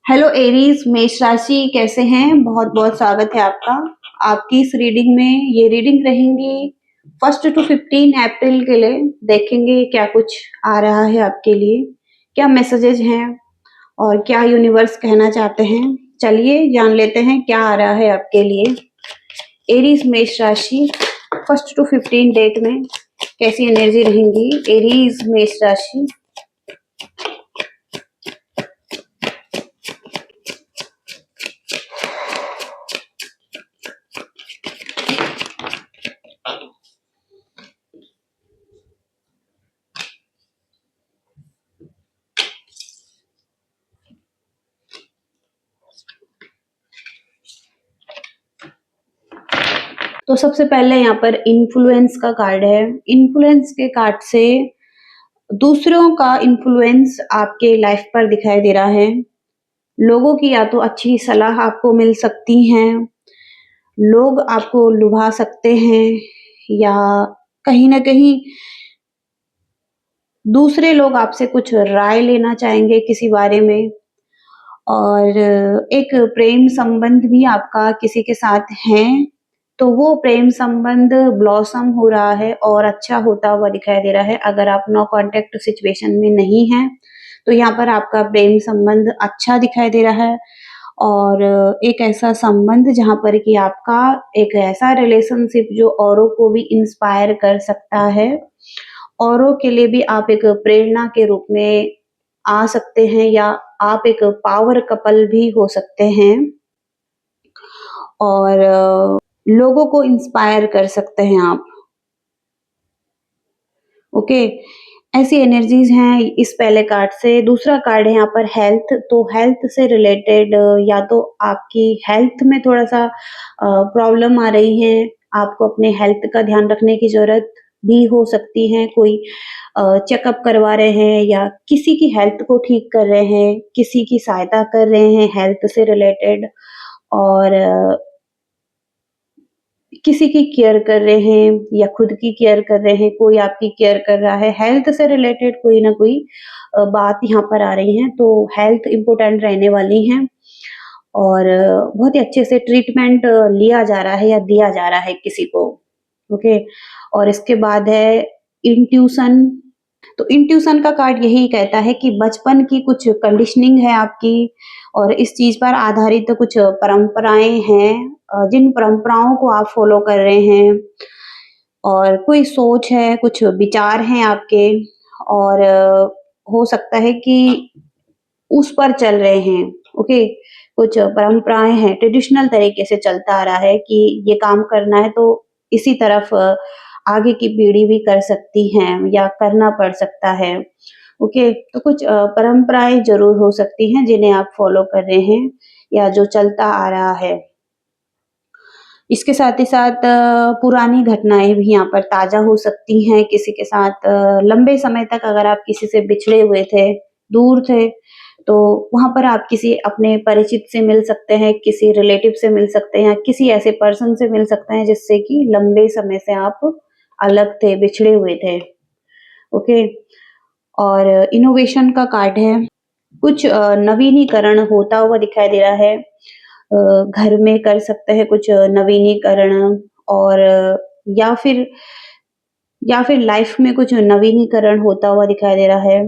Hello Aries मेष राशि कैसे हैं। बहुत बहुत स्वागत है आपका। आपकी इस रीडिंग में ये रीडिंग रहेंगी 1 to 15 अप्रैल के लिए। देखेंगे क्या कुछ आ रहा है आपके लिए, क्या मैसेजेस हैं और क्या यूनिवर्स कहना चाहते हैं। चलिए जान लेते हैं क्या आ रहा है आपके लिए। एरीज मेष राशि 1 to 15 डेट में कैसी एनर्जी रहेंगी। एरीज मेष राशि। तो सबसे पहले यहाँ पर इन्फ्लुएंस का कार्ड है। इन्फ्लुएंस के कार्ड से दूसरों का इन्फ्लुएंस आपके लाइफ पर दिखाई दे रहा है। लोगों की या तो अच्छी सलाह आपको मिल सकती हैं, लोग आपको लुभा सकते हैं, या कहीं ना कहीं दूसरे लोग आपसे कुछ राय लेना चाहेंगे किसी बारे में। और एक प्रेम संबंध भी आपका किसी के साथ है, तो वो प्रेम संबंध ब्लॉसम हो रहा है और अच्छा होता हुआ दिखाई दे रहा है। अगर आप नो कांटेक्ट सिचुएशन में नहीं हैं तो यहाँ पर आपका प्रेम संबंध अच्छा दिखाई दे रहा है। और एक ऐसा संबंध जहाँ पर कि आपका एक ऐसा रिलेशनशिप जो औरों को भी इंस्पायर कर सकता है, औरों के लिए भी आप एक प्रेरणा के रूप में आ सकते हैं, या आप एक पावर कपल भी हो सकते हैं और लोगों को इंस्पायर कर सकते हैं आप। ओके, ऐसी एनर्जीज हैं इस पहले कार्ड से। दूसरा कार्ड है यहाँ पर हेल्थ। तो हेल्थ से रिलेटेड या तो आपकी हेल्थ में थोड़ा सा प्रॉब्लम आ रही है, आपको अपने हेल्थ का ध्यान रखने की जरूरत भी हो सकती है। कोई चेकअप करवा रहे हैं या किसी की हेल्थ को ठीक कर रहे हैं, किसी की सहायता कर रहे हैं हेल्थ से रिलेटेड, और किसी की केयर कर रहे हैं या खुद की केयर कर रहे हैं, कोई आपकी केयर कर रहा है। हेल्थ से रिलेटेड कोई ना कोई बात यहाँ पर आ रही है, तो हेल्थ इम्पोर्टेंट रहने वाली है। और बहुत ही अच्छे से ट्रीटमेंट लिया जा रहा है या दिया जा रहा है किसी को। ओके, और इसके बाद है इंट्यूशन। तो इंट्यूशन का कार्ड यही कहता है कि बचपन की कुछ कंडीशनिंग है आपकी, और इस चीज पर आधारित कुछ परंपराएं हैं, जिन परंपराओं को आप फॉलो कर रहे हैं, और कोई सोच है, कुछ विचार हैं आपके, और हो सकता है कि उस पर चल रहे हैं। ओके, कुछ परंपराएं हैं, ट्रेडिशनल तरीके से चलता आ रहा है कि ये काम करना है तो इसी तरफ आगे की पीढ़ी भी कर सकती है या करना पड़ सकता है। ओके, तो कुछ परंपराएं जरूर हो सकती हैं जिन्हें आप फॉलो कर रहे हैं या जो चलता आ रहा है। इसके साथ ही साथ पुरानी घटनाएं भी यहाँ पर ताजा हो सकती हैं किसी के साथ। लंबे समय तक अगर आप किसी से बिछड़े हुए थे, दूर थे, तो वहां पर आप किसी अपने परिचित से मिल सकते हैं, किसी रिलेटिव से मिल सकते हैं, किसी ऐसे पर्सन से मिल सकते हैं जिससे कि लंबे समय से आप अलग थे, बिछड़े हुए थे। ओके, और इनोवेशन का कार्ड है। कुछ नवीनीकरण होता हुआ दिखाई दे रहा है। घर में कर सकते हैं कुछ नवीनीकरण, और या फिर लाइफ में कुछ नवीनीकरण होता हुआ दिखाई दे रहा है।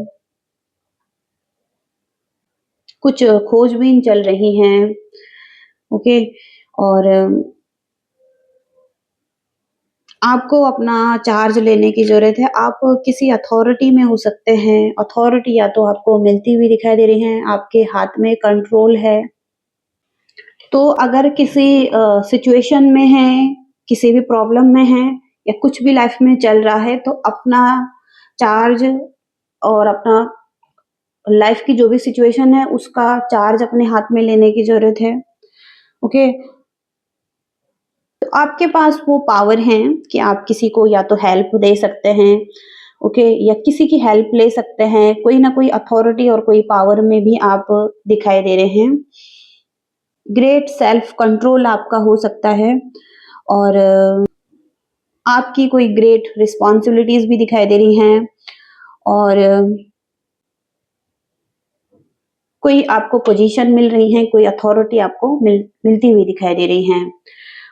कुछ खोजबीन चल रही हैं। ओके, और आपको अपना चार्ज लेने की जरूरत है। आप किसी अथॉरिटी में हो सकते हैं, अथॉरिटी या तो आपको मिलती हुई दिखाई दे रही है, आपके हाथ में कंट्रोल है। तो अगर किसी सिचुएशन में है, किसी भी प्रॉब्लम में है, या कुछ भी लाइफ में चल रहा है, तो अपना चार्ज और अपना लाइफ की जो भी सिचुएशन है उसका चार्ज अपने हाथ में लेने की जरूरत है। ओके, तो आपके पास वो पावर है कि आप किसी को या तो हेल्प दे सकते हैं, ओके, या किसी की हेल्प ले सकते हैं। कोई ना कोई अथॉरिटी और कोई पावर में भी आप दिखाई दे रहे हैं। ग्रेट सेल्फ कंट्रोल आपका हो सकता है, और आपकी कोई ग्रेट रिस्पॉन्सिबिलिटीज भी दिखाई दे रही हैं, और कोई आपको पोजीशन मिल रही है, कोई अथॉरिटी आपको मिलती हुई दिखाई दे रही है।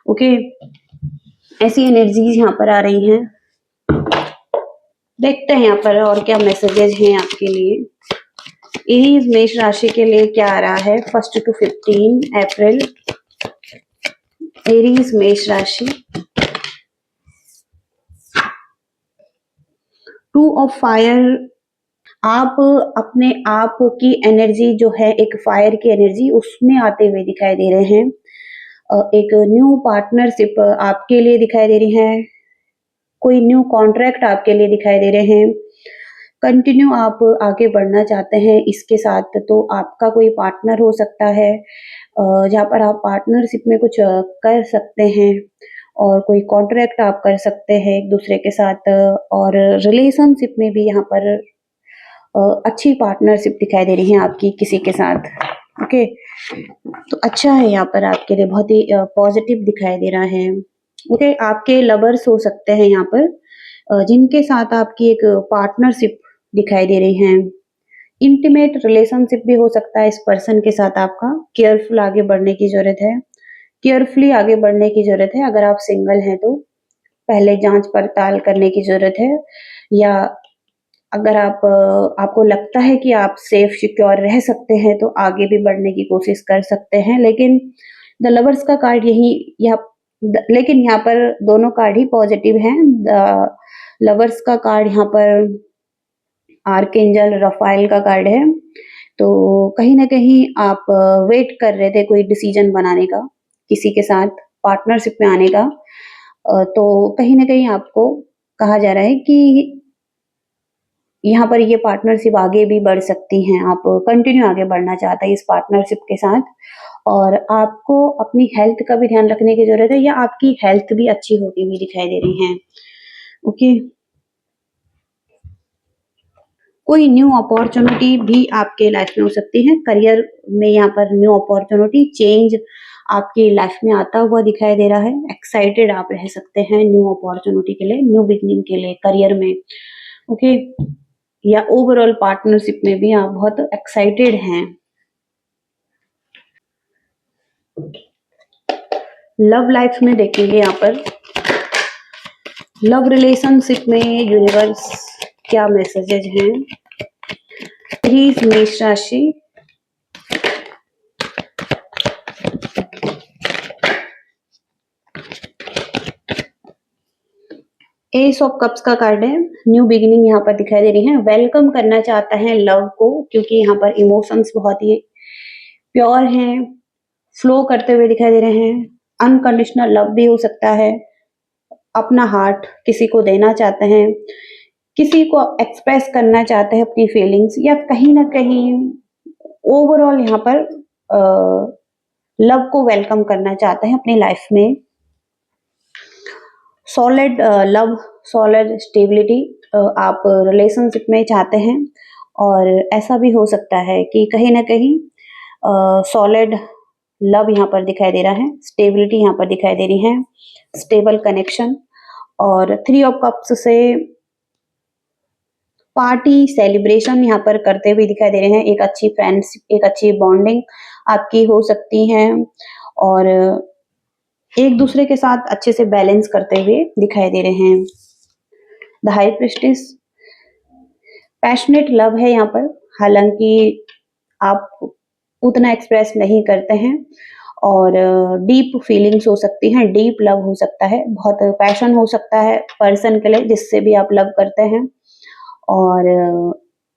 ओके, ऐसी एनर्जीज यहाँ पर आ रही हैं। देखते हैं यहाँ पर और क्या मैसेजेस हैं आपके लिए। एरीज मेष राशि के लिए क्या आ रहा है 1 to 15 अप्रैल। एरीज मेष राशि, 2 ऑफ फायर। आप अपने आप की एनर्जी जो है, एक फायर की एनर्जी, उसमें आते हुए दिखाई दे रहे हैं। एक न्यू पार्टनरशिप आपके लिए दिखाई दे रही है। कोई न्यू कॉन्ट्रैक्ट आपके लिए दिखाई दे रहे हैं। कंटिन्यू आप आगे बढ़ना चाहते हैं इसके साथ, तो आपका कोई पार्टनर हो सकता है जहाँ पर आप पार्टनरशिप में कुछ कर सकते हैं, और कोई कॉन्ट्रैक्ट आप कर सकते हैं एक दूसरे के साथ, और रिलेशनशिप में भी यहाँ पर अच्छी पार्टनरशिप दिखाई दे रही है आपकी किसी के साथ। ओके, तो अच्छा है यहाँ पर आपके लिए, बहुत ही पॉजिटिव दिखाई दे रहा है। ओके, आपके लवर्स हो सकते हैं यहाँ पर जिनके साथ आपकी एक पार्टनरशिप दिखाई दे रही है। इंटीमेट रिलेशनशिप भी हो सकता है इस पर्सन के साथ आपका। केयरफुल आगे बढ़ने की जरूरत है, केयरफुली आगे बढ़ने की जरूरत है। अगर आप सिंगल हैं तो पहले जांच पड़ताल करने की जरूरत है, या अगर आपको लगता है कि आप सेफ सिक्योर रह सकते हैं तो आगे भी बढ़ने की कोशिश कर सकते हैं। लेकिन द लवर्स का कार्ड यही लेकिन यहाँ पर दोनों कार्ड ही पॉजिटिव हैं। द लवर्स का कार्ड यहाँ पर आर्कएंजल रफाइल का कार्ड है। तो कहीं ना कहीं आप वेट कर रहे थे कोई डिसीजन बनाने का, किसी के साथ पार्टनरशिप में आने का। तो कहीं ना कहीं आपको कहा जा रहा है कि यहाँ पर ये पार्टनरशिप आगे भी बढ़ सकती हैं। आप कंटिन्यू आगे बढ़ना चाहते हैं इस पार्टनरशिप के साथ, और आपको अपनी हेल्थ का भी ध्यान रखने की जरूरत है, या आपकी हेल्थ भी अच्छी होती हुई दिखाई दे रही है। ओके, कोई न्यू अपॉर्चुनिटी भी आपके लाइफ में हो सकती है। करियर में यहाँ पर न्यू अपॉर्चुनिटी, चेंज आपकी लाइफ में आता हुआ दिखाई दे रहा है। एक्साइटेड आप रह सकते हैं न्यू अपॉर्चुनिटी के लिए, न्यू बिगनिंग के लिए करियर में। ओके, या ओवरऑल पार्टनरशिप में भी आप बहुत एक्साइटेड हैं। लव लाइफ में देखेंगे यहाँ पर, लव रिलेशनशिप में यूनिवर्स क्या मैसेजेस हैं। एरीज मेष राशि, एस ऑफ कप्स का कार्ड है। न्यू बिगिनिंग यहाँ पर दिखाई दे रही है। वेलकम करना चाहता है लव को, क्योंकि यहाँ पर इमोशंस बहुत ही प्योर हैं, फ्लो करते हुए दिखाई दे रहे हैं। अनकंडीशनल लव भी हो सकता है। अपना हार्ट किसी को देना चाहते हैं, किसी को एक्सप्रेस करना चाहते हैं अपनी फीलिंग्स, या कहीं ना कहीं ओवरऑल यहाँ पर लव को वेलकम करना चाहते हैं अपनी लाइफ में। सॉलिड लव, सॉलिड स्टेबिलिटी आप रिलेशनशिप में चाहते हैं, और ऐसा भी हो सकता है कि कहीं ना कहीं सॉलिड लव यहाँ पर दिखाई दे रहा है, स्टेबिलिटी यहाँ पर दिखाई दे रही है, स्टेबल कनेक्शन। और 3 ऑफ कप्स से पार्टी सेलिब्रेशन यहाँ पर करते हुए दिखाई दे रहे हैं। एक अच्छी फ्रेंड्स, एक अच्छी बॉन्डिंग आपकी हो सकती है, और एक दूसरे के साथ अच्छे से बैलेंस करते हुए दिखाई दे रहे हैं। The high priestess, passionate love है यहाँ पर, हालांकि आप उतना एक्सप्रेस नहीं करते हैं, और डीप फीलिंग्स हो सकती हैं, डीप लव हो सकता है, बहुत पैशन हो सकता है पर्सन के लिए जिससे भी आप लव करते हैं। और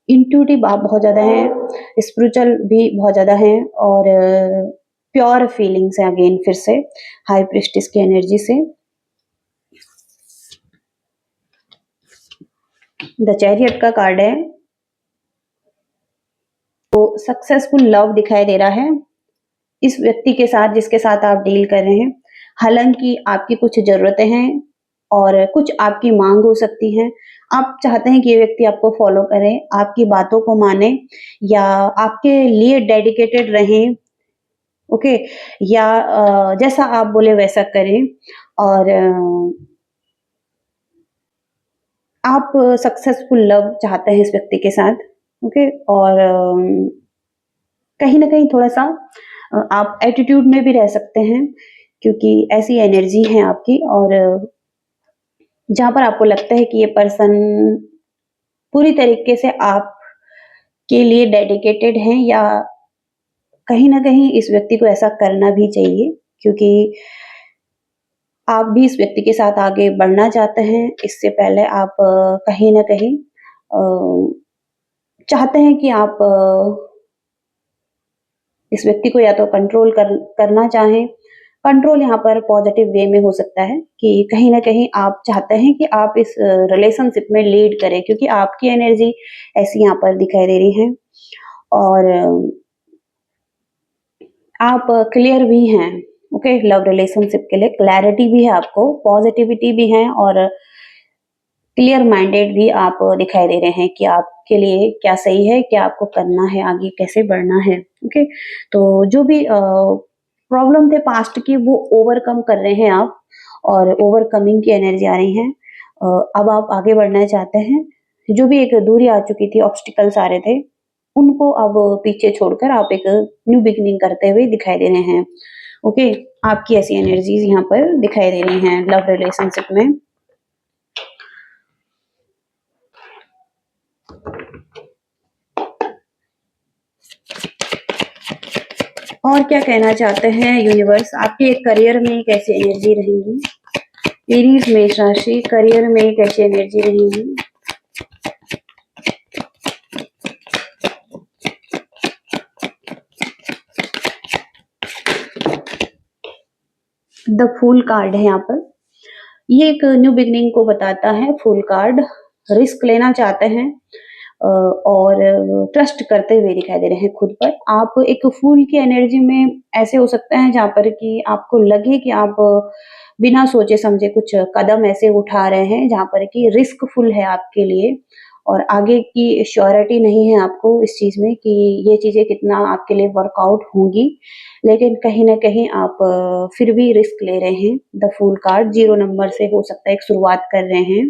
इंट्यूटिव आप बहुत ज्यादा हैं, स्पिरिचुअल भी बहुत ज्यादा हैं, और प्योर फीलिंग्स है अगेन फिर से हाई प्रिस्टेस की एनर्जी से। द चैरियट का कार्ड है। तो सक्सेसफुल लव दिखाई दे रहा है इस व्यक्ति के साथ जिसके साथ आप डील कर रहे हैं। हालांकि आपकी कुछ जरूरतें हैं और कुछ आपकी मांग हो सकती है। आप चाहते हैं कि ये व्यक्ति आपको फॉलो करे, आपकी बातों को माने, या आपके लिए डेडिकेटेड रहें। ओके, या जैसा आप बोले वैसा करें, और आप सक्सेसफुल लव चाहते हैं इस व्यक्ति के साथ। ओके, और कहीं न कहीं थोड़ा-सा आप एटीट्यूड में भी रह सकते हैं, क्योंकि ऐसी एनर्जी है आपकी, और जहाँ पर आपको लगता है कि ये पर्सन पूरी तरीके से आपके लिए डेडिकेटेड हैं, या कहीं न कहीं इस व्यक्ति को ऐसा करना भी चाहिए, क्योंकि आप भी इस व्यक्ति के साथ आगे बढ़ना चाहते हैं। इससे पहले आप कहीं न कहीं चाहते हैं कि आप इस व्यक्ति को या तो करना चाहें। कंट्रोल यहाँ पर पॉजिटिव वे में हो सकता है कि कहीं न कहीं आप चाहते हैं कि आप इस रिलेशनशिप में लीड करें, क्योंकि आपकी एनर्जी ऐसी यहाँ पर दिखाई दे रही है, और आप क्लियर भी हैं, ओके? लव रिलेशनशिप के लिए क्लैरिटी भी है आपको, पॉजिटिविटी भी है, और क्लियर माइंडेड भी आप दिखाई दे रहे हैं कि आपके लिए क्या सही है, क्या आपको करना है, आगे कैसे बढ़ना है, ओके? तो जो भी प्रॉब्लम थे पास्ट की, वो ओवरकम कर रहे हैं आप, और ओवरकमिंग की एनर्जी आ रही है। अब आप आगे बढ़ना चाहते हैं। जो भी एक दूरी आ चुकी थी, ऑब्स्टिकल्स आ रहे थे, उनको अब पीछे छोड़कर आप एक न्यू बिगिनिंग करते हुए दिखाई दे रहे हैं, ओके? आपकी ऐसी एनर्जीज यहाँ पर दिखाई दे रही हैं लव रिलेशनशिप में। और क्या कहना चाहते हैं यूनिवर्स, आपके करियर में कैसी एनर्जी रहेगी? एरीज मेष राशि, करियर में कैसी एनर्जी रहेगी? द फूल कार्ड है यहाँ पर। ये एक न्यू बिगनिंग को बताता है फूल कार्ड। रिस्क लेना चाहते हैं, और ट्रस्ट करते हुए दिखाई दे रहे हैं खुद पर। आप एक फूल की एनर्जी में ऐसे हो सकते हैं जहाँ पर कि आपको लगे कि आप बिना सोचे समझे कुछ कदम ऐसे उठा रहे हैं जहाँ पर कि रिस्कफुल है आपके लिए, और आगे की श्योरिटी नहीं है आपको इस चीज में कि ये चीजें कितना आपके लिए वर्कआउट होंगी, लेकिन कहीं ना कहीं आप फिर भी रिस्क ले रहे हैं। द फूल कार्ड 0 नंबर से हो सकता है एक शुरुआत कर रहे हैं।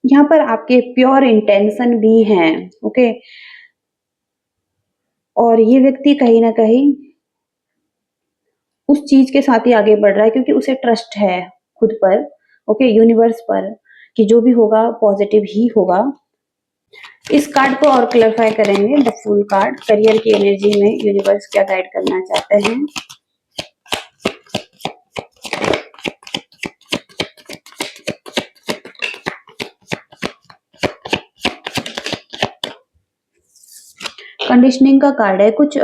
यहाँ पर आपके प्योर इंटेंशन भी हैं, ओके? और ये व्यक्ति कहीं न कहीं उस चीज़ के साथ ही आगे बढ़ रहा है, क्योंकि उसे ट्रस्ट है खुद पर, ओके? यूनिवर्स पर, कि जो भी होगा पॉजिटिव ही होगा। इस कार्ड को और क्लैरिफाई करेंगे, द फूल कार्ड, करियर की एनर्जी में यूनिवर्स क्या गाइड करना चाहते हैं? कंडीशनिंग का कार्ड है, कुछ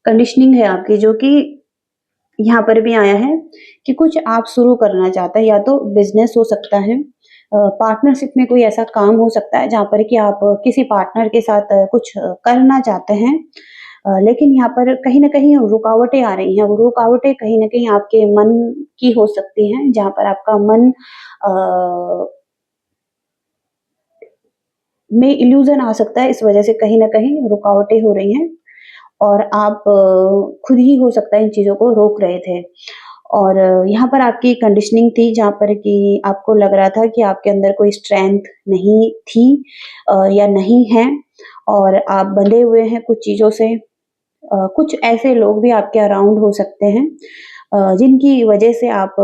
कंडीशनिंग है आपकी, जो कि यहाँ पर भी आया है कि कुछ आप शुरू करना चाहते हैं, या तो बिजनेस हो सकता है, पार्टनरशिप में कोई ऐसा काम हो सकता है जहाँ पर कि आप किसी पार्टनर के साथ कुछ करना चाहते हैं, लेकिन यहाँ पर कहीं न कहीं रुकावटें आ रही हैं। वो रुकावटें कहीं न कहीं आपके मन की हो सकती हैं, जहाँ पर आपका मन में इल्यूज़न आ सकता है, इस वजह से कहीं न कहीं रुकावटें हो रही हैं, और आप खुद ही हो सकता है इन चीज़ों को रोक रहे थे। और यहाँ पर आपकी कंडीशनिंग थी जहाँ पर कि आपको लग रहा था कि आपके अंदर कोई स्ट्रेंथ नहीं थी, या नहीं है, और आप बंधे हुए हैं कुछ चीज़ों से। कुछ ऐसे लोग भी आपके अराउंड हो सकते हैं, जिनकी वजह से आप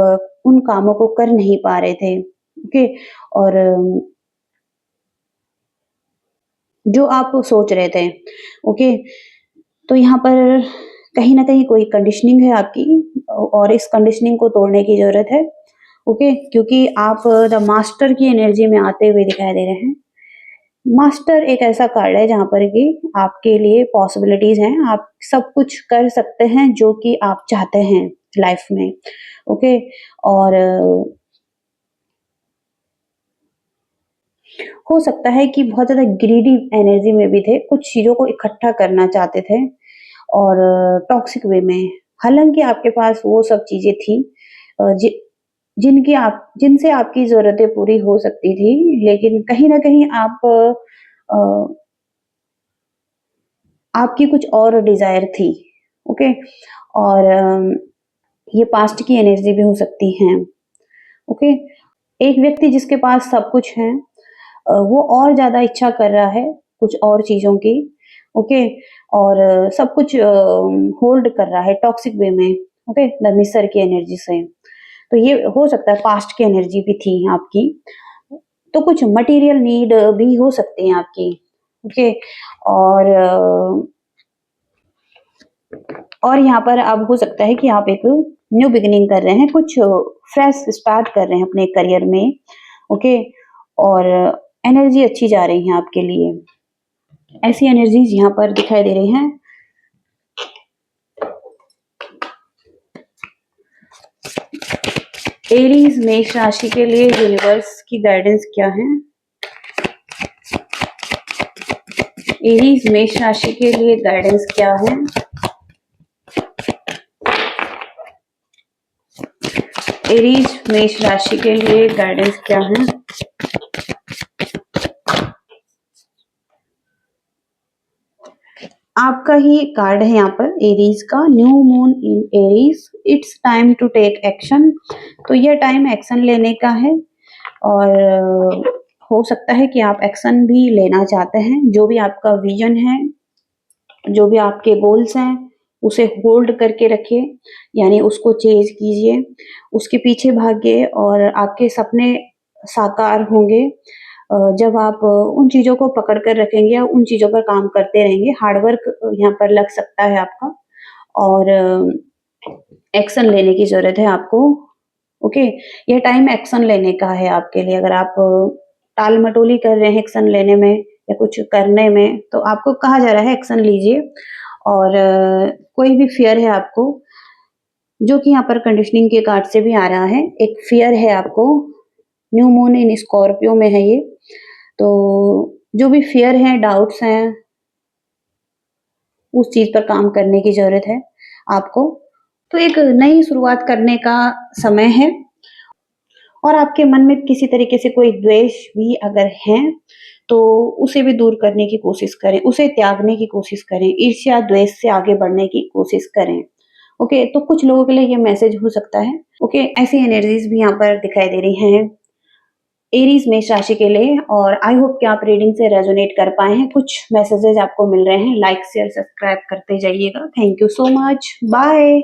उन कामों को कर नहीं पा रहे थे, ओके? और जो आप सोच रहे थे, ओके? तो यहाँ पर कहीं न कहीं कोई कंडीशनिंग है आपकी, और इस कंडीशनिंग को तोड़ने की ज़रूरत है, ओके? क्योंकि आप द मास्टर की एनर्जी में आते हुए दिखाई दे रहे हैं। मास्टर एक ऐसा कार्ड है जहाँ पर कि आपके लिए पॉसिबिलिटीज़ हैं, आप सब कुछ कर सकते हैं जो कि आप चाहते हैं लाइफ में, ओके? और हो सकता है कि बहुत ज़्यादा ग्रीडी एनर्जी में भी थे, कुछ चीज़ों को इकट्ठा करना चाहते थे, और टॉक्सिक वे में। हालाँकि आपके पास वो सब चीज़ें थी, अ, जि जिनसे आपकी ज़रूरतें पूरी हो सकती थी, लेकिन कहीं न कहीं अ, आपकी कुछ और डिज़ायर थी, ओके? और ये पास्ट की एनर्जी भी हो सकती हैं, ओके? एक व्यक्ति जिसके पास सब कुछ है, वो और ज़्यादा इच्छा कर रहा है कुछ और चीज़ों की, ओके? और सब कुछ होल्ड कर रहा है टॉक्सिक वे में, ओके? द मिसर की एनर्जी से। तो ये हो सकता है पास्ट की एनर्जी भी थी आपकी। तो कुछ मटेरियल नीड भी हो सकती है आपकी, ओके? और यहाँ पर अब हो सकता है कि आप एक न्यू बिगिनिंग कर रहे हैं, कुछ फ्रेश स्टार्ट कर रहे हैं अपने करियर में, ओके? और एनर्जी अच्छी जा रही है आपके लिए। ऐसी एनर्जीज यहाँ पर दिखाई दे रही हैं। एरीज मेष राशि के लिए यूनिवर्स की गाइडेंस क्या है? एरीज मेष राशि के लिए गाइडेंस क्या है? एरीज मेष राशि के लिए गाइडेंस क्या है? आपका ही कार्ड है यहाँ पर एरीज का, new moon in Aries, it's time to take action. तो यह टाइम एक्शन लेने का है और हो सकता है कि आप एक्शन भी लेना चाहते हैं। जो भी आपका विजन है, जो भी आपके गोल्स हैं, उसे होल्ड करके रखिए, यानी उसको चेज कीजिए, उसके पीछे भागिए और आपके सपने साकार होंगे जब आप उन चीज़ों को पकड़ कर रखेंगे या उन चीज़ों पर काम करते रहेंगे। हार्ड वर्क यहाँ पर लग सकता है आपका और एक्शन लेने की ज़रूरत है आपको, ओके? ये टाइम एक्शन लेने का है आपके लिए। अगर आप टाल-मटोली कर रहे हैं एक्शन लेने में या कुछ करने में, तो आपको कहा जा रहा है एक्शन लीजिए और कोई भी फ़ियर है आपको, जो कि यहाँ पर कंडीशनिंग के कार्ड से भी आ रहा है, एक फ़ियर है आपको, न्यू मून इन स्कॉर्पियो में है ये, तो जो भी फ़ियर है, डाउट्स हैं, उस चीज़ पर काम करने की ज़रूरत है आपको। तो एक नई शुरुआत करने का समय है और आपके मन में किसी तरीके से कोई द्वेष भी अगर है, तो उसे भी दूर करने की कोशिश करें, उसे त्यागने की कोशिश करें, ईर्ष्या, द्वेष से आगे बढ़ने की कोशिश करें, ओके? तो कुछ लोगों के लिए ये मैसेज हो सकता है, ओके? ऐसी एनर्जीज़ भी यहाँ पर दिखाई दे रही हैं एरीज मेष राशि के लिए और आई होप कि आप रीडिंग से रेजोनेट कर पाए हैं। कुछ मैसेजेस आपको मिल रहे हैं। लाइक, शेयर, सब्सक्राइब करते जाइएगा। Thank you so much. Bye.